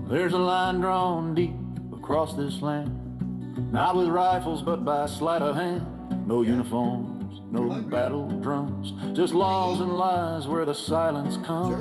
There's a line drawn deep across this land, not with rifles but by sleight of hand. No uniforms, no battle drums, just laws and lies where the silence comes.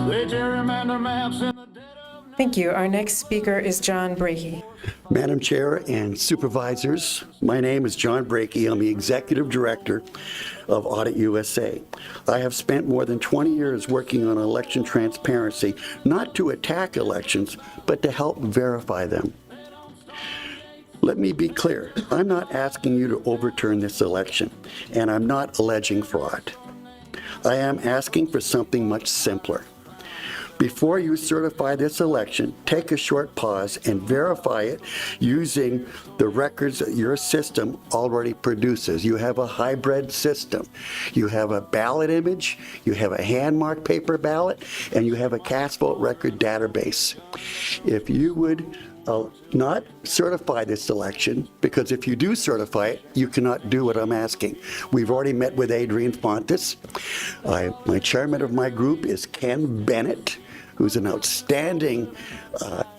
They gerrymander maps in the dead of night. Thank you. Our next speaker is John Brakey. Madam Chair and Supervisors, my name is John Brakey. I'm the Executive Director of Audit USA. I have spent more than 20 years working on election transparency, not to attack elections, but to help verify them. Let me be clear. I'm not asking you to overturn this election, and I'm not alleging fraud. I am asking for something much simpler. Before you certify this election, take a short pause and verify it using the records that your system already produces. You have a hybrid system. You have a ballot image, you have a hand-marked paper ballot, and you have a cast vote record database. If you would not certify this election, because if you do certify it, you cannot do what I'm asking. We've already met with Adrian Fontes. My chairman of my group is Ken Bennett, who's an outstanding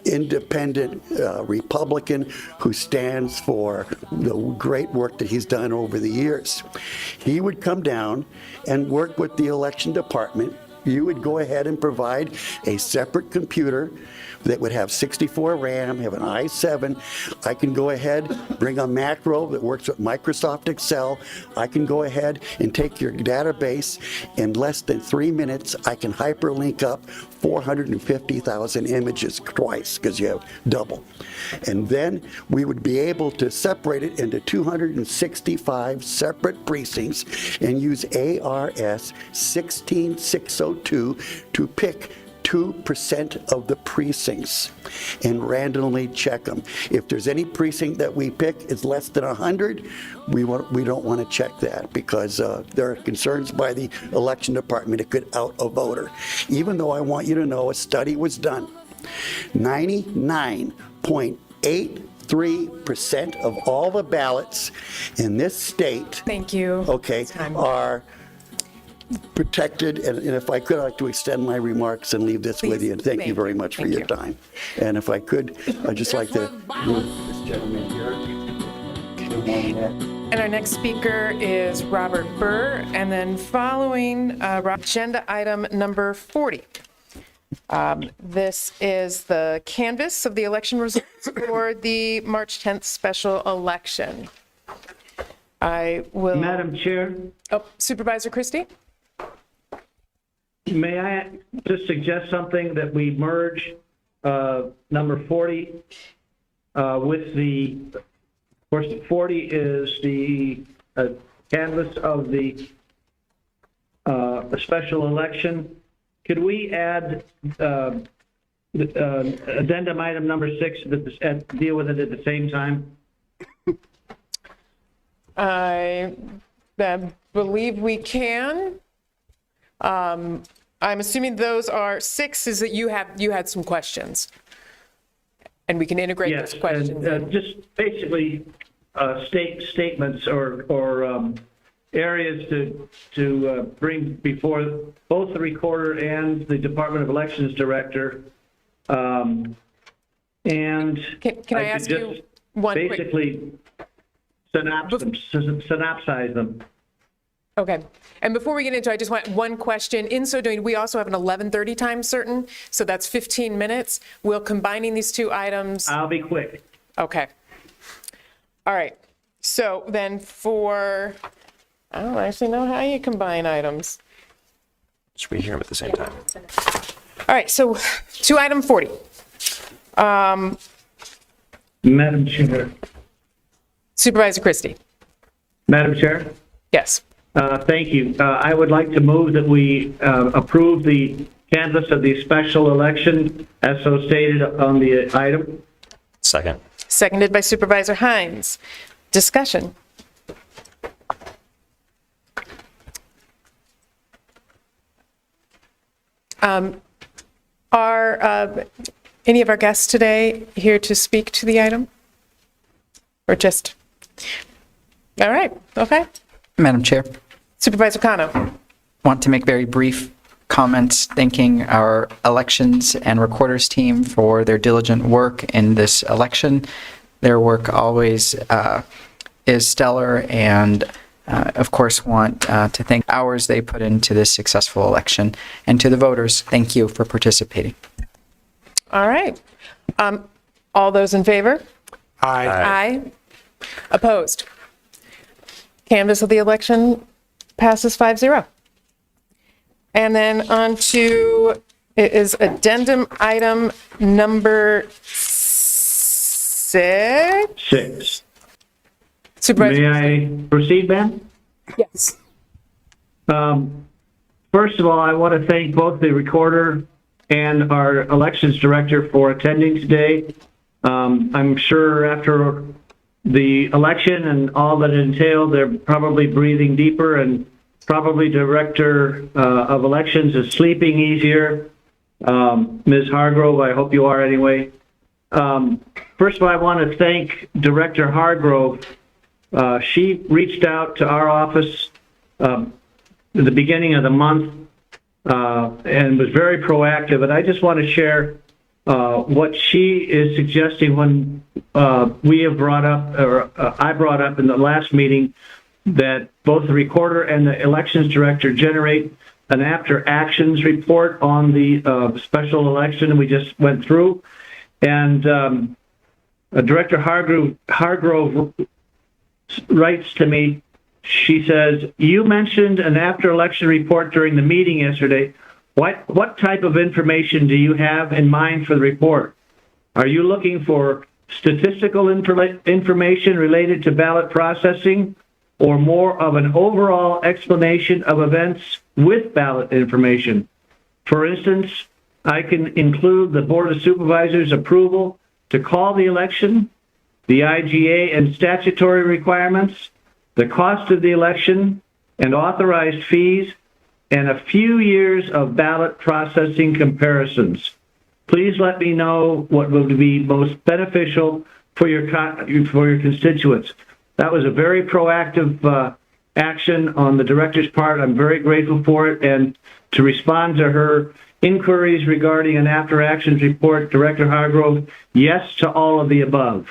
independent Republican who stands for the great work that he's done over the years. He would come down and work with the election department. You would go ahead and provide a separate computer that would have 64 RAM, have an i7. I can go ahead, bring a macro that works with Microsoft Excel. I can go ahead and take your database. In less than 3 minutes, I can hyperlink up 450,000 images twice, because you have double. And then we would be able to separate it into 265 separate precincts and use ARS 16602 to pick 2% of the precincts and randomly check them. If there's any precinct that we pick is less than 100, we don't want to check that, because there are concerns by the election department it could out a voter. Even though I want you to know a study was done, 99.83% of all the ballots in this state, Thank you. okay, are protected, and if I could, I'd like to extend my remarks and leave this Please. with you, and thank you very much for your time. And if I could, I'd just like to move this gentleman here. And our next speaker is Robert Burr, and then following agenda item number 40. This is the canvass of the election results for the March 10th special election. I will. Madam Chair, Oh, Supervisor Christie? may I just suggest something, that we merge number 40 with the, of course, 40 is the canvass of the special election. Could we add addendum item number 6 and deal with it at the same time? I believe we can. I'm assuming those are 6 is that you had some questions, and we can integrate Yes, those questions. and just basically statements or areas to bring before both the recorder and the Department of Elections Director. And Can I ask could you just one quick? basically synopsize them. Okay. And before we get into it, I just want one question. In so doing, we also have an 11:30 time certain, so that's 15 minutes. We'll combining these two items. I'll be quick. Okay. All right. So then I don't actually know how you combine items. Should we hear them at the same time? All right. So to item 40. Madam Chair. Supervisor Christie. Madam Chair. Yes. Thank you. I would like to move that we approve the canvass of the special election as so stated on the item. Second. Seconded by Supervisor Hines. Discussion. Are any of our guests today here to speak to the item? Or just? All right. Okay. Madam Chair, Supervisor Cano. want to make very brief comments thanking our elections and recorders team for their diligent work in this election. Their work always is stellar, and of course want to thank hours they put into this successful election. And to the voters, thank you for participating. All right. All those in favor? Aye. Aye. Opposed? Canvass of the election passes 5-0. And then on to, it is addendum item number 6. 6. Supervisor. May I proceed, Ben? Yes. First of all, I want to thank both the recorder and our elections director for attending today. I'm sure after the election and all that it entailed, they're probably breathing deeper, and probably Director of Elections is sleeping easier. Ms. Hargrove, I hope you are anyway. First of all, I want to thank Director Hargrove. She reached out to our office at the beginning of the month and was very proactive. And I just want to share what she is suggesting when we have brought up, or I brought up in the last meeting, that both the recorder and the elections director generate an after actions report on the special election we just went through. And Director Hargrove writes to me, she says, "You mentioned an after-election report during the meeting yesterday. What type of information do you have in mind for the report? Are you looking for statistical information related to ballot processing, or more of an overall explanation of events with ballot information? For instance, I can include the Board of Supervisors' approval to call the election, the IGA and statutory requirements, the cost of the election, and authorized fees, and a few years of ballot processing comparisons. Please let me know what would be most beneficial for your constituents." That was a very proactive action on the director's part. I'm very grateful for it. And to respond to her inquiries regarding an after-actions report, Director Hargrove, yes to all of the above.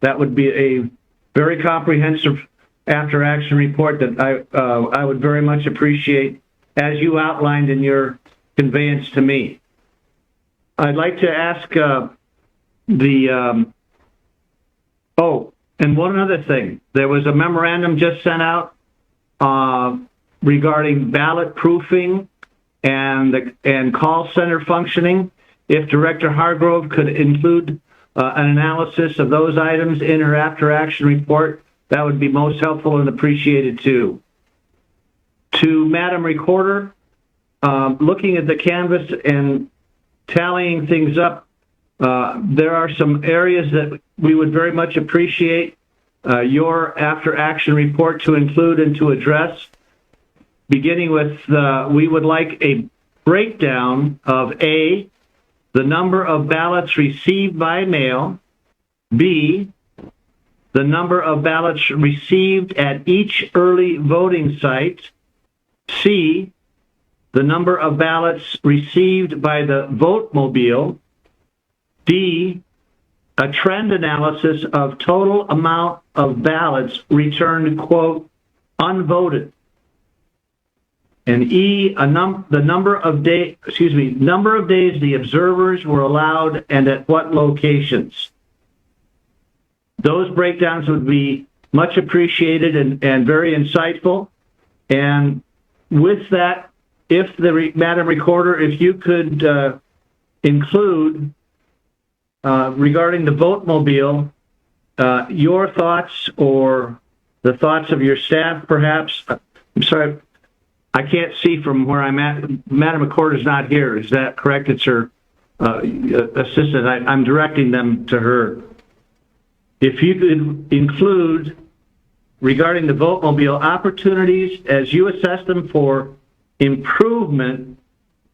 That would be a very comprehensive after-action report that I would very much appreciate, as you outlined in your conveyance to me. I'd like to ask and one other thing. There was a memorandum just sent out regarding ballot proofing and call center functioning. If Director Hargrove could include an analysis of those items in her after-action report, that would be most helpful and appreciated too. To Madam Recorder, looking at the canvas and tallying things up, there are some areas that we would very much appreciate your after-action report to include and to address. Beginning with, we would like a breakdown of A, the number of ballots received by mail, B, the number of ballots received at each early voting site, C, the number of ballots received by the vote mobile, D, a trend analysis of total amount of ballots returned, quote, unvoted, and E, the number of days the observers were allowed and at what locations. Those breakdowns would be much appreciated and very insightful. And with that, if the Madam Recorder, if you could include regarding the vote mobile, your thoughts or the thoughts of your staff, perhaps. I'm sorry, I can't see from where I'm at. Madam Recorder's not here. Is that correct? It's her assistant. I'm directing them to her. If you could include regarding the vote mobile opportunities as you assess them for improvement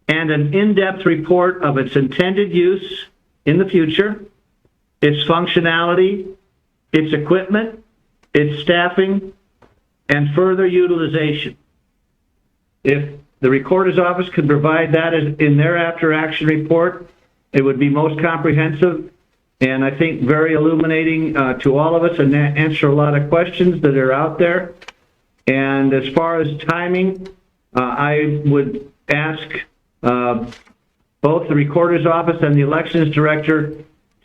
and an in-depth report of its intended use in the future, its functionality, its equipment, its staffing, and further utilization. If the recorder's office could provide that in their after-action report, it would be most comprehensive and I think very illuminating to all of us and answer a lot of questions that are out there. And as far as timing, I would ask both the recorder's office and the elections director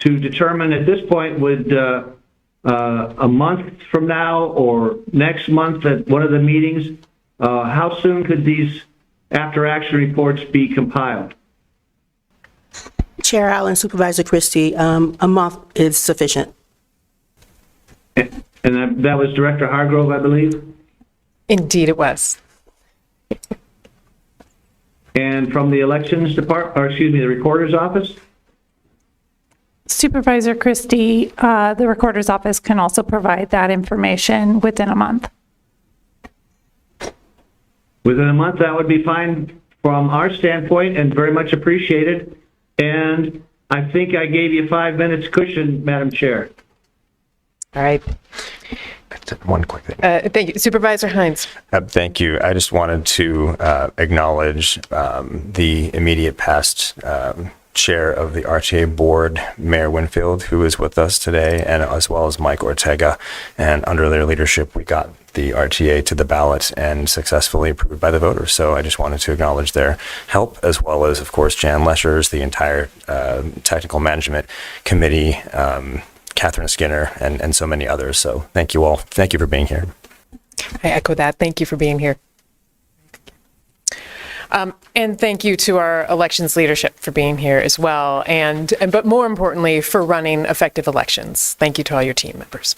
to determine at this point would a month from now or next month at one of the meetings, how soon could these after-action reports be compiled? Chair Allen, Supervisor Christie, a month is sufficient. And that was Director Hargrove, I believe? Indeed it was. And from the elections department, or excuse me, the recorder's office? Supervisor Christie, the recorder's office can also provide that information within a month. Within a month, that would be fine from our standpoint and very much appreciated. And I think I gave you 5 minutes cushion, Madam Chair. All right. One quick thing. Thank you. Supervisor Hines. Thank you. I just wanted to acknowledge the immediate past chair of the RTA board, Mayor Winfield, who is with us today, and as well as Mike Ortega. And under their leadership, we got the RTA to the ballot and successfully approved by the voters. So I just wanted to acknowledge their help, as well as, of course, Jan Leschers, the entire technical management committee, Catherine Skinner, and so many others. So thank you all. Thank you for being here. I echo that. Thank you for being here. And thank you to our elections leadership for being here as well. But more importantly, for running effective elections. Thank you to all your team members.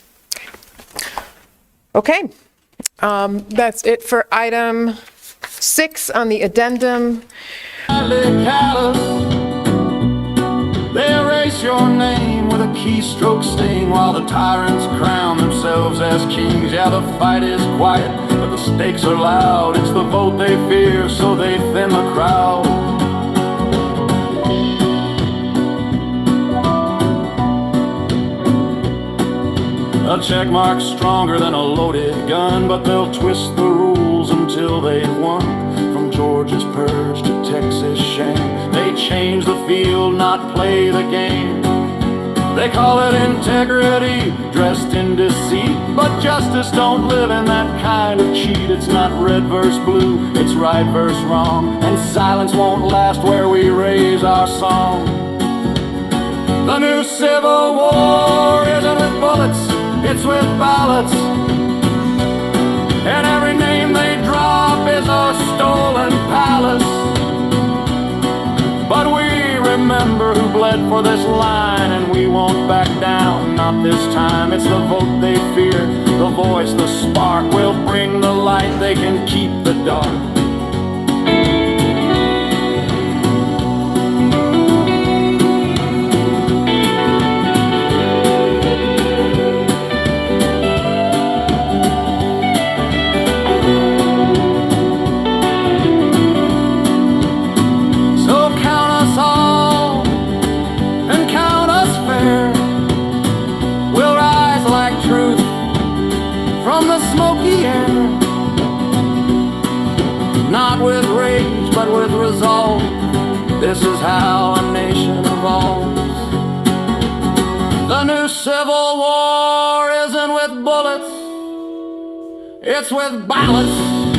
Okay. That's it for item 6 on the addendum. They erase your name with a keystroke sting while the tyrants crown themselves as kings. Yeah, the fight is quiet, but the stakes are loud. It's the vote they fear, so they thin the crowd. A checkmark's stronger than a loaded gun, but they'll twist the rules until they've won. From Georgia's purge to Texas shame, they change the field, not play the game. They call it integrity, dressed in deceit, but justice don't live in that kind of cheat. It's not red versus blue, it's right versus wrong, and silence won't last where we raise our song. The new Civil War isn't with bullets, it's with ballots, and every name they drop is a stolen palace. But we remember who bled for this line, and we won't back down, not this time. It's the vote they fear, the voice, the spark will bring the light, they can keep the dark. Not with rage, but with resolve. This is how a nation evolves. The new Civil War isn't with bullets, it's with ballots.